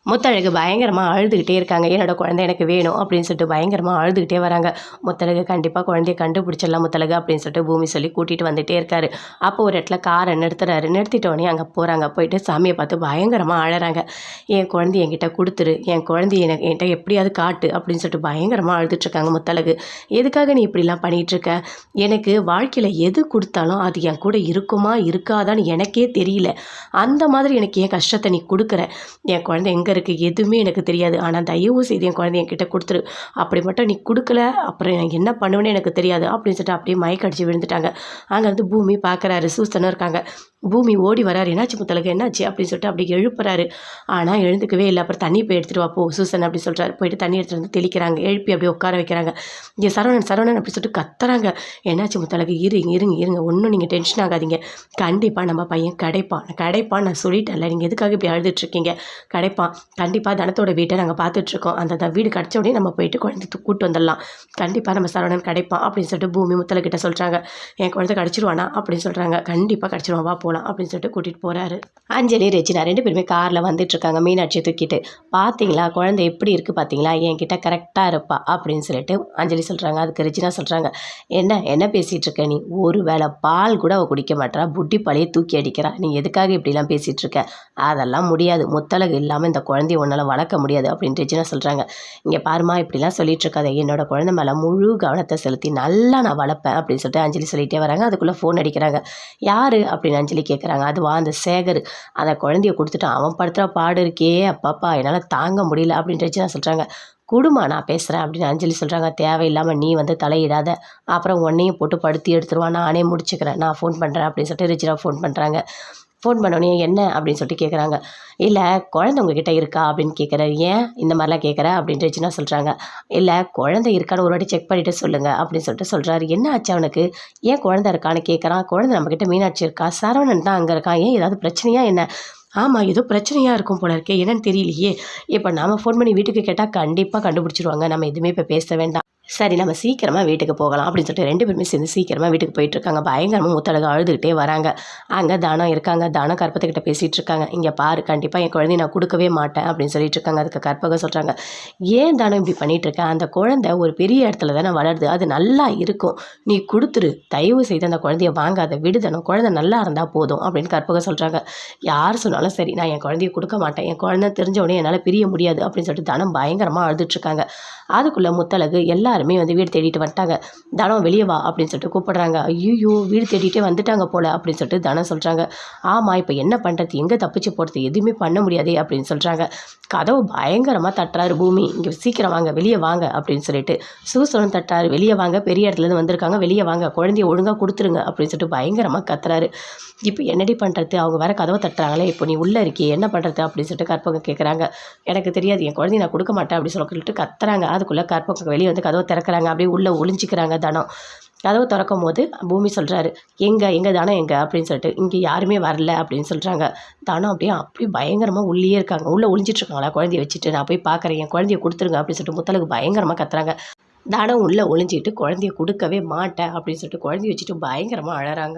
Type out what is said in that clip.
முத்தழகு பயங்கரமாக அழுதுகிட்டே இருக்காங்க. என்னோட குழந்தை எனக்கு வேணும் அப்படின்னு சொல்லிட்டு பயங்கரமாக அழுதுகிட்டே வராங்க. முத்தழகு கண்டிப்பாக குழந்தைய கண்டுபிடிச்சிடலாம் முத்தழகு அப்படின்னு சொல்லிட்டு பூமி சொல்லி கூட்டிகிட்டு வந்துகிட்டே இருக்காரு. அப்போ ஒரு இடத்துல காரை நிறுத்துறாரு. நிறுத்திட்டோடனே அங்கே போகிறாங்க. போயிட்டு சாமியை பார்த்து பயங்கரமாக அழறாங்க. என் குழந்தைய என்கிட்ட கொடுத்துரு, என் குழந்தைய என்கிட்ட எப்படியாவது காட்டு அப்படின்னு சொல்லிட்டு பயங்கரமாக அழுதுட்ருக்காங்க முத்தழகு. எதுக்காக நீ இப்படிலாம் பண்ணிகிட்ருக்க? எனக்கு வாழ்க்கையில் எது கொடுத்தாலும் அது என் கூட இருக்குமா இருக்காதான்னு எனக்கே தெரியல. அந்த மாதிரி எனக்கு என் கஷ்டத்தை நீ கொடுக்குற. என் குழந்தை எங்கே இருக்குது எதுவுமே எனக்கு தெரியாது. ஆனால் தயவு செய்து என் குழந்தைய என்கிட்ட கொடுத்துரு. அப்படி மட்டும் நீ கொடுக்கல அப்புறம் நான் என்ன பண்ணுவேன்னு எனக்கு தெரியாது அப்படின்னு சொல்லிட்டு அப்படியே மயக்கடிச்சு விழுந்துட்டாங்க. அங்கே வந்து பூமி பார்க்குறாரு. சூசனும் இருக்காங்க. பூமி ஓடி வராரு. என்னாச்சு முத்தழகு என்னாச்சு அப்படின்னு சொல்லிட்டு அப்படி எழுப்புறாரு. ஆனால் எழுந்துக்கவே இல்லை. அப்புறம் தண்ணி போய் எடுத்துகிட்டு வா போ சூசன் அப்படி சொல்கிறாரு. போயிட்டு தண்ணி எடுத்துகிட்டு வந்து தெளிக்கிறாங்க. எழுப்பி அப்படியே உட்கார வைக்கிறாங்க. இங்கே சரவணன் அப்படி சொல்லிட்டு கத்துறாங்க. என்னாச்சு முத்தழகு இருங்க ஒன்றும் நீங்கள் டென்ஷன் ஆகாதீங்க. கண்டிப்பாக நம்ம பையன் கிடைப்பான் நான் சொல்லிட்டேன்ல. நீங்கள் எதுக்காக இப்படி அழுதுட்ருக்கீங்க? கிடைப்பான் கண்டிப்பாக. தனத்தோட வீட்டை நாங்கள் பார்த்துட்ருக்கோம். அந்த வீடு கிடச்ச உடனே நம்ம போயிட்டு குழந்தைக்கு கூட்டு வந்துடலாம். கண்டிப்பாக நம்ம சரவணன் கிடைப்பான் அப்படின்னு சொல்லிட்டு பூமி முத்தழகிட்ட சொல்கிறாங்க. என் குழந்தை கிடச்சிருவானா அப்படின்னு சொல்கிறாங்க. கண்டிப்பாக கிடச்சிருவான் வா போகலாம் அப்படின்னு சொல்லிட்டு கூட்டிகிட்டு போகிறாரு. அஞ்சலி ரெஜினா 2 பேருமே காரில் வந்துட்டுருக்காங்க. மீனாட்சியை தூக்கிட்டு. பார்த்தீங்களா குழந்தை எப்படி இருக்குது பார்த்தீங்களா, என்கிட்ட கரெக்டாக இருப்பா அப்படின்னு சொல்லிட்டு அஞ்சலி சொல்கிறாங்க. அதுக்கு ரெஜினா சொல்கிறாங்க, என்ன பேசிகிட்டு இருக்க நீ? ஒரு வேளை பால் கூட அவள் குடிக்க மாட்டா, புட்டி பாலையே தூக்கி அடிக்கிறா. நீ எதுக்காக இப்படிலாம் பேசிகிட்டு இருக்க? அதெல்லாம் முடியாது, முத்தழகு இல்லாமல் இந்த குழந்தைய உன்னால் வளர்க்க முடியாது அப்படின்னு ரெஜினா சொல்கிறாங்க. இங்கே பாருமா இப்படிலாம் சொல்லிட்டு இருக்காத, என்னோட குழந்தை மேலே முழு கவனத்தை செலுத்தி நல்லா நான் வளர்ப்பேன் அப்படின்னு சொல்லிட்டு அஞ்சலி சொல்லிகிட்டே வராங்க. அதுக்குள்ளே ஃபோன் அடிக்கிறாங்க. யார் அப்படின்னு அஞ்சலி கேட்குறாங்க. அதுவா அந்த சேகர், அந்த குழந்தைய கொடுத்துட்டான். அவன் படுத்துகிற பாடு இருக்கே அப்பாப்பா என்னால் தாங்க முடியல அப்படின்னு ரெஜினா சொல்கிறாங்க. குடுமா நான் பேசுகிறேன் அப்படின்னு அஞ்சலி சொல்கிறாங்க. தேவையில்லாமல் நீ வந்து தலையிடாத, அப்புறம் உன்னையும் போட்டு படுத்தி எடுத்துருவான், நானே முடிச்சுக்கிறேன், நான் ஃபோன் பண்ணுறேன் அப்படின்னு சொல்லிட்டு ரெஜினா ஃபோன் பண்ணுறாங்க. ஃபோன் பண்ணோடனே என்ன அப்படின்னு சொல்லிட்டு கேட்குறாங்க. இல்லை குழந்தை உங்ககிட்ட இருக்கா அப்படின்னு கேட்குறாரு. ஏன் இந்த மாதிரிலாம் கேட்குற அப்படின்னு ரெஜினா சொல்கிறாங்க. இல்லை குழந்தை இருக்கான்னு ஒரு வாட்டி செக் பண்ணிவிட்டு சொல்லுங்கள் அப்படின்னு சொல்லிட்டு சொல்கிறாரு. என்ன ஆச்சு அவனுக்கு? ஏன் குழந்தை இருக்கான்னு கேட்குறான். குழந்தை நம்மக்கிட்ட மீனாட்சி இருக்கா, சரவணன் தான் அங்கே இருக்கான், ஏன் ஏதாவது பிரச்சனையா என்ன? ஆமாம் ஏதோ பிரச்சனையாக இருக்கும் போல இருக்கே, என்னன்னு தெரியலையே. இப்போ நாம் ஃபோன் பண்ணி வீட்டுக்கு கேட்டால் கண்டிப்பாக கண்டுபிடிச்சிருவாங்க. நம்ம எதுவுமே இப்போ பேச வேண்டாம். சரி நம்ம சீக்கிரமாக வீட்டுக்கு போகலாம் அப்படின்னு சொல்லிட்டு 2 பேருமே சேர்ந்து சீக்கிரமாக வீட்டுக்கு போயிட்டுருக்காங்க. பயங்கரமாக முத்தழகு அழுதுகிட்டே வராங்க. அங்கே தானம் இருக்காங்க. தானம் கற்பகக்கிட்ட பேசிகிட்டு இருக்காங்க. இங்கே பாரு கண்டிப்பாக என் குழந்தைய நான் கொடுக்கவே மாட்டேன் அப்படின்னு சொல்லிட்டு இருக்காங்க. அதுக்கு கற்பகம் சொல்கிறாங்க, ஏன் தானம் இப்படி பண்ணிகிட்ருக்கேன்? அந்த குழந்தை ஒரு பெரிய இடத்துல தானே வளருது, அது நல்லா இருக்கும், நீ கொடுத்துரு, தயவு செய்து அந்த குழந்தைய வாங்காத, விடுதணும், குழந்தை நல்லா இருந்தால் போதும் அப்படின்னு கற்பகம் சொல்கிறாங்க. யார் சொன்னாலும் சரி நான் என் குழந்தைய கொடுக்க மாட்டேன், என் குழந்தை தெரிஞ்ச உடனே என்னால் பிரிய முடியாது அப்படின்னு சொல்லிட்டு தானம் பயங்கரமாக அழுதுட்ருக்காங்க. அதுக்குள்ளே முத்தழகு எல்லாருமே வந்து வீடு தேடிட்டு வந்துட்டாங்க. தனம் வெளியே வா அப்படின்னு சொல்லிட்டு கூப்பிடுறாங்க. ஐயோ வீடு தேடிட்டே வந்துட்டாங்க போல அப்படின்னு சொல்லிட்டு தனம் சொல்கிறாங்க. ஆமாம் இப்போ என்ன பண்ணுறது, எங்கே தப்பிச்சு போகிறது, எதுவுமே பண்ண முடியாதே அப்படின்னு சொல்கிறாங்க. கதவு பயங்கரமாக தட்டுறாரு பூமி. இங்கே சீக்கிரம் வாங்க வெளியே வாங்க அப்படின்னு சொல்லிட்டு சூசனும் தட்டுறாரு. வெளியே வாங்க, பெரிய இடத்துலேருந்து வந்திருக்காங்க, வெளியே வாங்க, குழந்தைய ஒழுங்காக கொடுத்துருங்க அப்படின்னு சொல்லிட்டு பயங்கரமாக கத்துறாரு. இப்போ என்னடி பண்ணுறது, அவங்க வேறு கதவை தட்டுறாங்களே, இப்போ நீ உள்ளே இருக்கியே என்ன பண்ணுறது அப்படின்னு சொல்லிட்டு கற்பகம் கேட்குறாங்க. எனக்கு தெரியாது, என் குழந்தைய நான் கொடுக்க மாட்டேன் அப்படின்னு சொல்லிட்டு கத்துறாங்க. அதுக்குள்ளே கற்பகம் வெளியே வந்து கதவை திறக்கிறாங்க. அப்படியே உள்ளே ஒளிஞ்சிக்கிறாங்க தனம். கதவை திறக்கும் போது பூமி சொல்கிறாரு, எங்கே தானம் எங்கே அப்படின்னு சொல்லிட்டு. இங்கே யாருமே வரல அப்படின்னு சொல்கிறாங்க. தானம் அப்படியே பயங்கரமாக உள்ளே இருக்காங்க. உள்ளே ஒளிஞ்சிட்ருக்காங்களா குழந்தைய வச்சுட்டு, நான் போய் பார்க்குறேன், என் குழந்தைய கொடுத்துருங்க அப்படின்னு சொல்லிட்டு முத்தழகு பயங்கரமாக கத்துறாங்க. தானம் உள்ளே ஒளிஞ்சிட்டு குழந்தைய கொடுக்கவே மாட்டேன் அப்படின்னு சொல்லிட்டு குழந்தைய வச்சுட்டு பயங்கரமாக அழறாங்க.